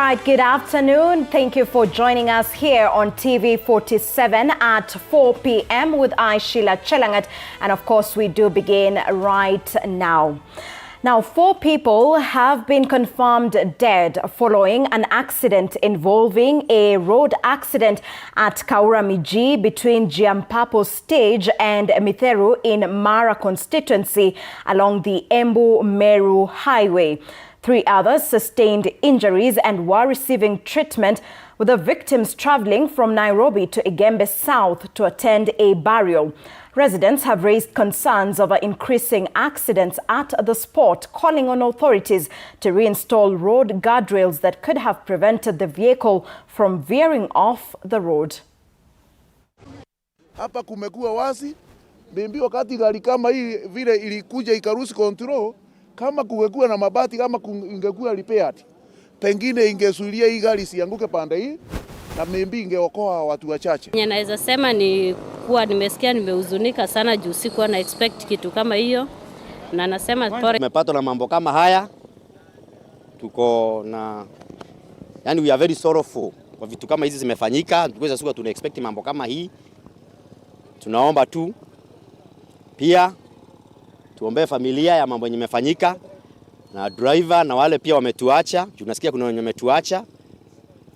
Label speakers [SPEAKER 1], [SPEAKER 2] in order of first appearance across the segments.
[SPEAKER 1] right, good afternoon. Thank you for joining us here on TV47 at 4 p.m. with I, Sheila Chelangat. And of course, we do begin right now. Now, 4 people have been confirmed dead following an accident involving a road accident at Kauramiji between Jiampapo Stage and Methu in Mara constituency along the Embu-Meru Highway. 3 others sustained injuries and were receiving treatment, with the victims traveling from Nairobi to Igembe South to attend a burial. Residents have raised concerns over increasing accidents at the spot, calling on authorities to reinstall road guardrails that could have prevented the vehicle from veering off the road.
[SPEAKER 2] Hapa kumekuwa wazi, bimbi wakati gari kama hii vile ilikuja ikaruhusu control, kama kungekuwa na mabati, kama ingekuwa repaired, pengine ingezuilia hii gari sianguke pande hii na mimbi ingeokoa watu wachache.
[SPEAKER 3] Naweza sema ni kuwa nimesikia, nimehuzunika sana juu sikuwa na expect kitu kama hiyo, na nasema
[SPEAKER 4] tumepatwa na mambo kama haya, tuko na we are very sorrowful kwa vitu kama hizi zimefanyika. Tuweza sikuwa tuna expect mambo kama hii. Tunaomba tu pia tuombee familia ya mambo yenye yamefanyika na driver na wale pia wametuacha. Tunasikia kuna wenye wametuacha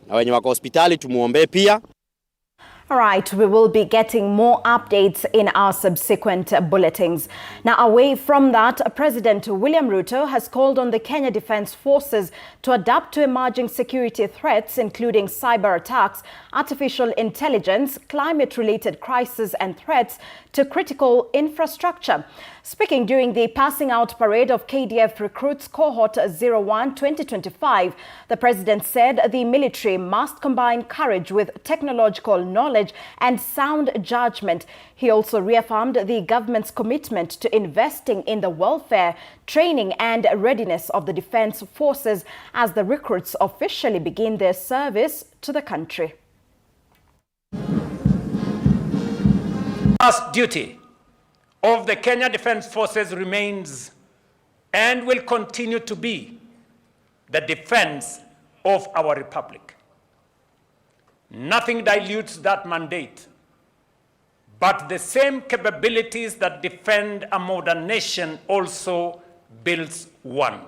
[SPEAKER 4] na wenye wako hospitali, tumuombee pia.
[SPEAKER 1] All right, we will be getting more updates in our subsequent bulletins. Now, away from that, President William Ruto has called on the Kenya Defence Forces to adapt to emerging security threats, including cyber attacks, artificial intelligence, climate-related crises, and threats to critical infrastructure. Speaking during the passing out parade of KDF Recruits Cohort 01 2025, the president said the military must combine courage with technological knowledge and sound judgment. He also reaffirmed the government's commitment to investing in the welfare, training and readiness of the defense forces as the recruits officially begin their service to the country.
[SPEAKER 5] First duty of the Kenya Defence Forces remains and will continue to be the defense of our republic. Nothing dilutes that mandate, but the same capabilities that defend a modern nation also builds one.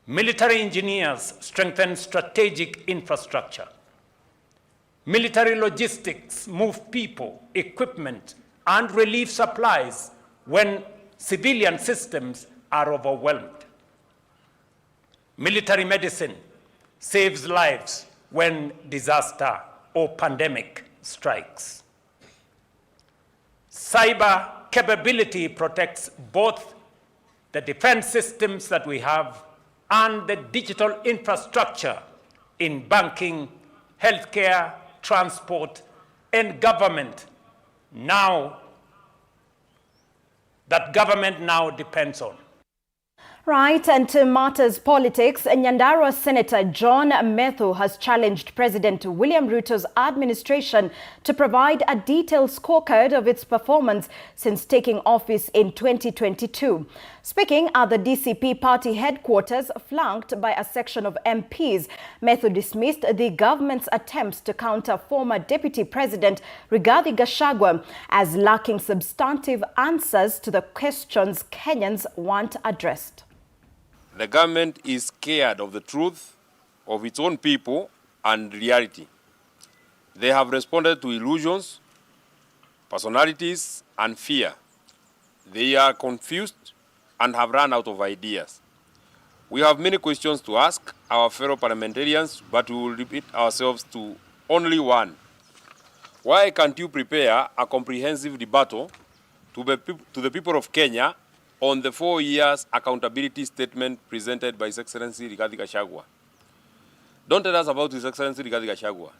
[SPEAKER 5] Military engineers strengthen strategic infrastructure. Military logistics move people, equipment, and relief supplies when civilian systems are overwhelmed. Military medicine saves lives when disaster or pandemic strikes. Cyber capability protects both the defense systems that we have and the digital infrastructure in banking, healthcare, transport, and government government now depends on.
[SPEAKER 1] Right, and to matters politics, Nyandarua Senator John Methu has challenged President William Ruto's administration to provide a detailed scorecard of its performance since taking office in 2022. Speaking at the DCP party headquarters, flanked by a section of MPs, Methu dismissed the government's attempts to counter former Deputy President Rigathi Gachagua as lacking substantive answers to the questions Kenyans want addressed.
[SPEAKER 6] The government is scared of the truth of its own people and reality. They have responded to illusions, personalities, and fear. They are confused and have run out of ideas. We have many questions to ask our fellow parliamentarians, but we will repeat ourselves to only one. Why can't you prepare a comprehensive rebuttal to the people of Kenya on the 4 years accountability statement presented by His Excellency Rigathi Gachagua? Don't tell us about His Excellency Rigathi Gachagua.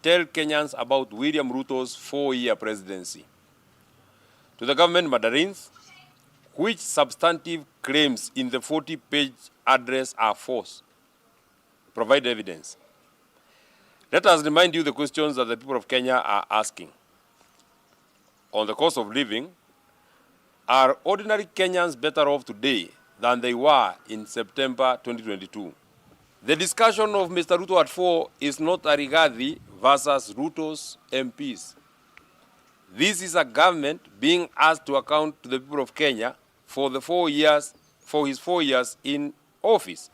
[SPEAKER 6] Tell Kenyans about William Ruto's 4-year presidency. To the government mandarins, which substantive claims in the 40-page address are false? Provide evidence. Let us remind you the questions that the people of Kenya are asking. On the cost of living, are ordinary Kenyans better off today than they were in September 2022? The discussion of Mr. Ruto at 4 is not a Rigathi versus Ruto's MPs. This is a government being asked to account to the people of Kenya for his 4 years in office.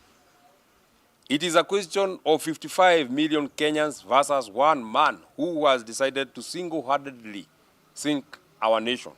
[SPEAKER 6] It is a question of 55 million Kenyans versus one man who has decided to single-handedly sink our nation.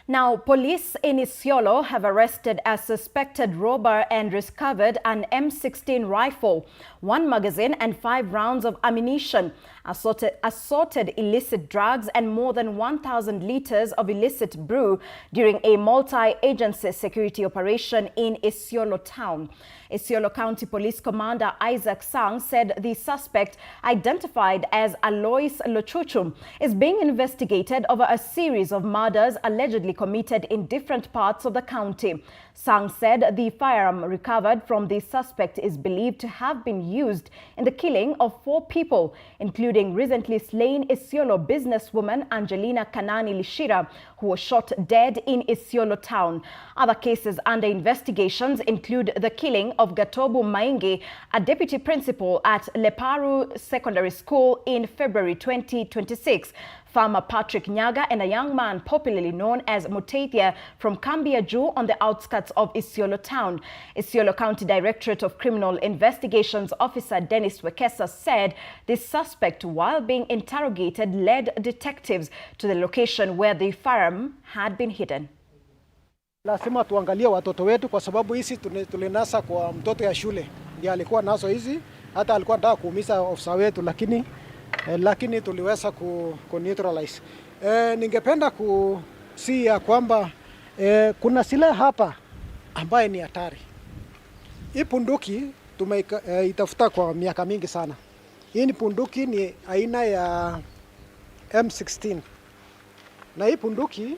[SPEAKER 1] Now, police in Isiolo have arrested a suspected robber and recovered an M16 rifle, 1 magazine and 5 rounds of ammunition, assorted illicit drugs and more than 1,000 liters of illicit brew during a multi-agency security operation in Isiolo town. Isiolo County Police Commander Isaac Sang said the suspect, identified as Alois Lochuchum, is being investigated over a series of murders allegedly committed in different parts of the county. Sang said the firearm recovered from the suspect is believed to have been used in the killing of 4 people, including recently slain Isiolo businesswoman Angelina Kanani Lishira, who was shot dead in Isiolo town. Other cases under investigations include the killing of Gatobu Maingi, a deputy principal at Leparu Secondary School in February 2026, Farmer Patrick Nyaga, and a young man popularly known as Muteithia from Kambiaju on the outskirts of Isiolo town. Isiolo County Directorate of Criminal Investigations Officer Dennis Wekesa said this suspect, while being interrogated, led detectives to the location where the firearm had been hidden.
[SPEAKER 7] Lazima tuangalie watoto wetu kwa sababu hizi tulinasa kwa mtoto ya shule. Ndiye alikuwa nazo hizi, hata alikuwa anataka kuumiza ofisa wetu, lakini tuliweza ku neutralize. Ningependa kusia kwamba kuna silaha hapa ambaye ni hatari. Hii punduki tumeitafuta kwa miaka mingi sana. Hii ni punduki ni aina ya M16. Na hii punduki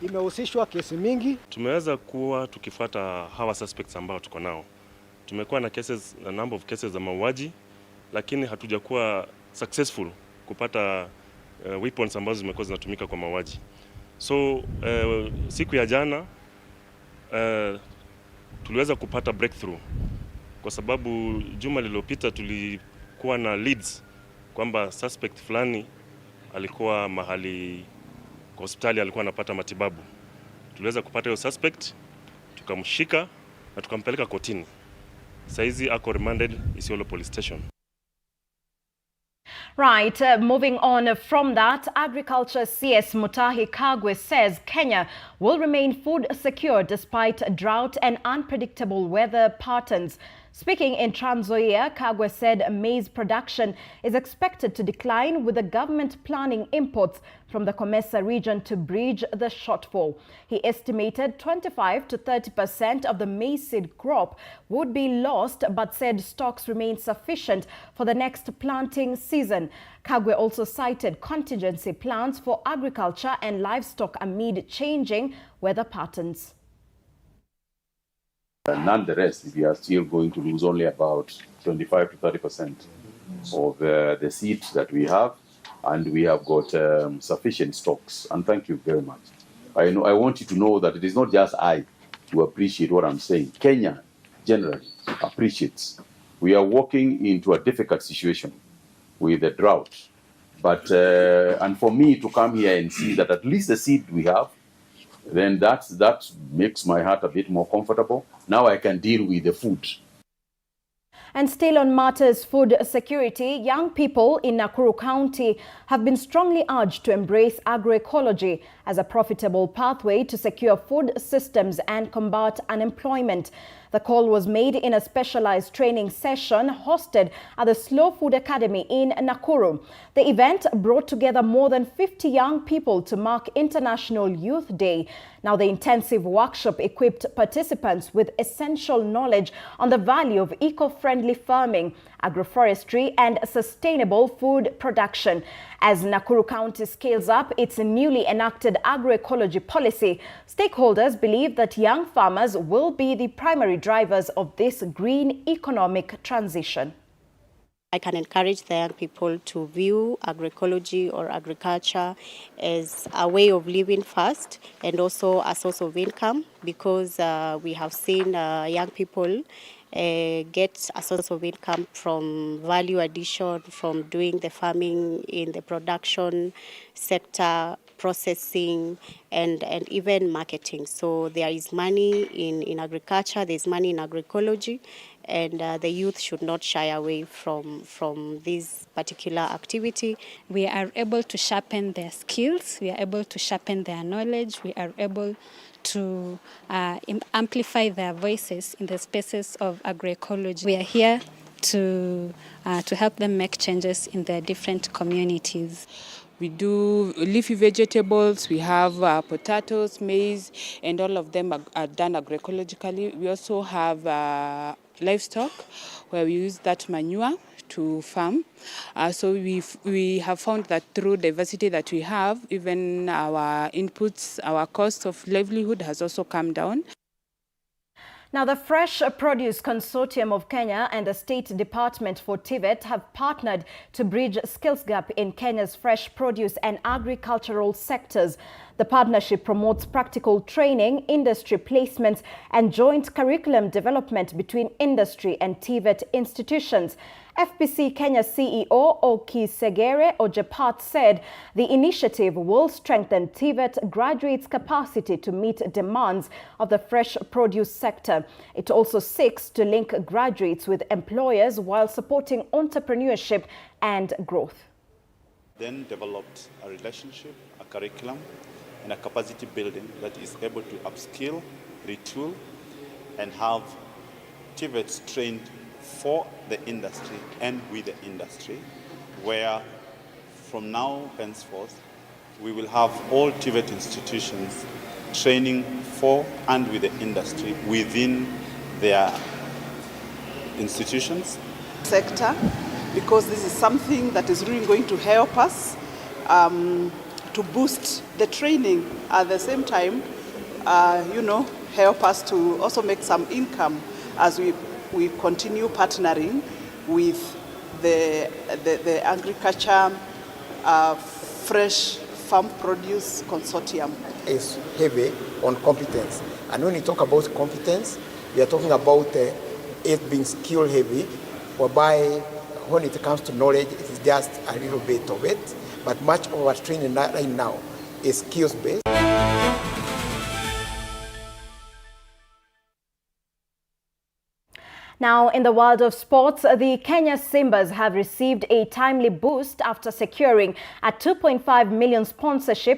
[SPEAKER 7] imehusishwa kesi mingi.
[SPEAKER 8] Tumeweza kuwa tukifuata hawa suspects ambao tuko nao. Tumekuwa na number of cases za mauaji, lakini hatujakuwa successful kupata weapons ambazo zimekuwa zinatumika kwa mauaji. So siku ya jana tuliweza kupata breakthrough kwa sababu juma lililopita tulikuwa na leads kwamba suspect fulani alikuwa mahali kwa hospitali, alikuwa anapata matibabu. Tuliweza kupata hiyo suspect, tukamshika na tukampeleka kotini. Saizi ako remanded Isiolo Police Station.
[SPEAKER 1] Right, moving on from that, Agriculture CS Mutahi Kagwe says Kenya will remain food secure despite drought and unpredictable weather patterns. Speaking in Trans Nzoia, Kagwe said maize production is expected to decline, with the government planning imports from the Comesa region to bridge the shortfall. He estimated 25 to 30% of the maize seed crop would be lost, but said stocks remain sufficient for the next planting season. Kagwe also cited contingency plans for agriculture and livestock amid changing weather patterns.
[SPEAKER 9] Nonetheless, we are still going to lose only about 25 to 30% of the seeds that we have, and we have got sufficient stocks. And thank you very much. I want you to know that it is not just I who appreciate what I'm saying. Kenya generally appreciates. We are walking into a difficult situation with the drought, but and for me to come here and see that at least the seed we have, then that makes my heart a bit more comfortable. Now I can deal with the food.
[SPEAKER 1] And still on matters food security, young people in Nakuru County have been strongly urged to embrace agroecology as a profitable pathway to secure food systems and combat unemployment. The call was made in a specialized training session hosted at the Slow Food Academy in Nakuru. The event brought together more than 50 young people to mark International Youth Day. Now, the intensive workshop equipped participants with essential knowledge on the value of eco-friendly farming, agroforestry, and sustainable food production. As Nakuru County scales up its newly enacted agroecology policy, stakeholders believe that young farmers will be the primary drivers of this green economic transition.
[SPEAKER 10] I can encourage the young people to view agroecology or agriculture as a way of living first and also a source of income, because we have seen young people get a source of income from value addition, from doing the farming in the production sector, processing, and even marketing. So there is money in agriculture, there is money in agroecology, and the youth should not shy away from this particular activity.
[SPEAKER 11] We are able to sharpen their skills, we are able to sharpen their knowledge, we are able to amplify their voices in the spaces of agroecology. We are here to help them make changes in their different communities.
[SPEAKER 12] We do leafy vegetables, we have potatoes, maize, and all of them are done agroecologically. We also have livestock, where we use that manure to farm. So we have found that through diversity that we have, even our inputs, our cost of livelihood has also come down.
[SPEAKER 1] Now, the Fresh Produce Consortium of Kenya and the State Department for TVET have partnered to bridge skills gap in Kenya's fresh produce and agricultural sectors. The partnership promotes practical training, industry placements, and joint curriculum development between industry and TVET institutions. FPC Kenya CEO Okisegere Ojepat said the initiative will strengthen TVET graduates' capacity to meet demands of the fresh produce sector. It also seeks to link graduates with employers while supporting entrepreneurship and growth.
[SPEAKER 13] Then developed a relationship, a curriculum, and a capacity building that is able to upskill, retool, and have TVETs trained for the industry and with the industry, where from now henceforth we will have all TVET institutions training for and with the industry within their institutions.
[SPEAKER 14] Sector, because this is something that is really going to help us to boost the training, at the same time, help us to also make some income as we continue partnering with the Agriculture Fresh Farm Produce Consortium.
[SPEAKER 15] Is heavy on competence, and when we talk about competence, we are talking about it being skill heavy, whereby when it comes to knowledge, it is just a little bit of it, but much of our training right now is skills based.
[SPEAKER 1] Now, in the world of sports, the Kenya Simbas have received a timely boost after securing a 2.5 million sponsorship